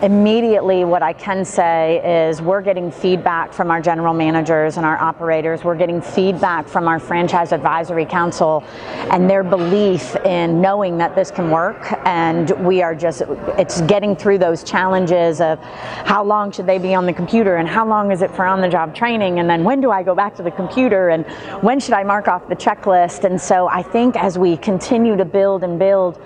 Immediately, what I can say is we're getting feedback from our general managers and our operators. We're getting feedback from our Franchise Advisory Council and their belief in knowing that this can work. And we are it's getting through those challenges of how long should they be on the computer and how long is it for on-the-job training, and then when do I go back to the computer and when should I mark off the checklist. And so I think as we continue to build and build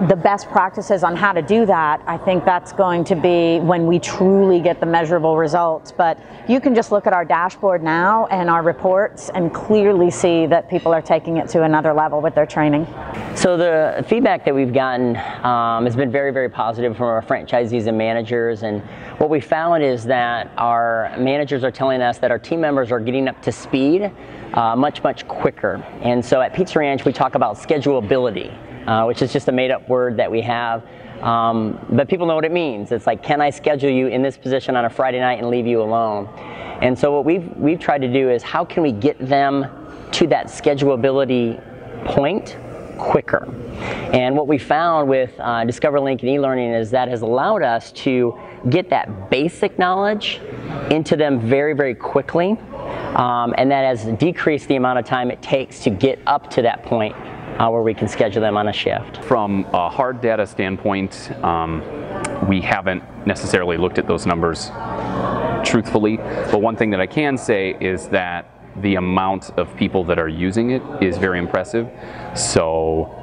the best practices on how to do that, I think that's going to be when we truly get the measurable results. But you can just look at our dashboard now and our reports and clearly see that people are taking it to another level with their training. So the feedback that we've gotten has been very, very positive from our franchisees and managers. And what we found is that our managers are telling us that our team members are getting up to speed much, much quicker. And so at Pizza Ranch, we talk about schedulability, which is just a made-up word that we have. But people know what it means. It's like, can I schedule you in this position on a Friday night and leave you alone? And so what we've tried to do is how can we get them to that schedulability point quicker? And what we found with DiscoverLink and e-learning is that has allowed us to get that basic knowledge into them very, very quickly. And that has decreased the amount of time it takes to get up to that point where we can schedule them on a shift. From a hard data standpoint, we haven't necessarily looked at those numbers truthfully, but one thing that I can say is that the amount of people that are using it is very impressive. So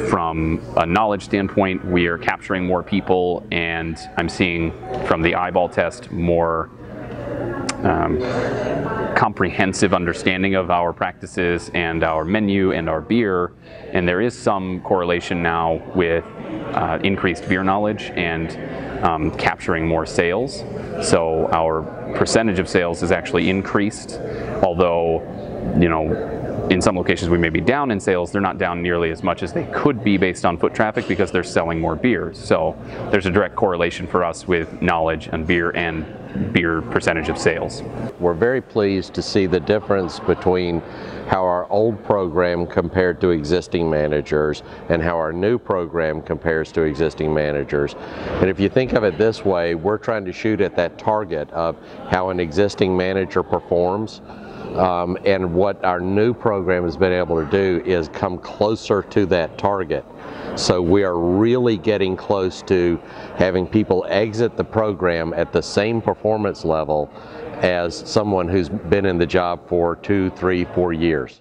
from a knowledge standpoint, we are capturing more people, and I'm seeing from the eyeball test more comprehensive understanding of our practices and our menu and our beer, and there is some correlation now with increased beer knowledge and capturing more sales. So our percentage of sales is actually increased, although, you know, in some locations we may be down in sales. They're not down nearly as much as they could be based on foot traffic because they're selling more beers. So there's a direct correlation for us with knowledge and beer percentage of sales. We're very pleased to see the difference between how our old program compared to existing managers and how our new program compares to existing managers. And if you think of it this way, we're trying to shoot at that target of how an existing manager performs. And what our new program has been able to do is come closer to that target. So we are really getting close to having people exit the program at the same performance level as someone who's been in the job for 2, 3, 4 years.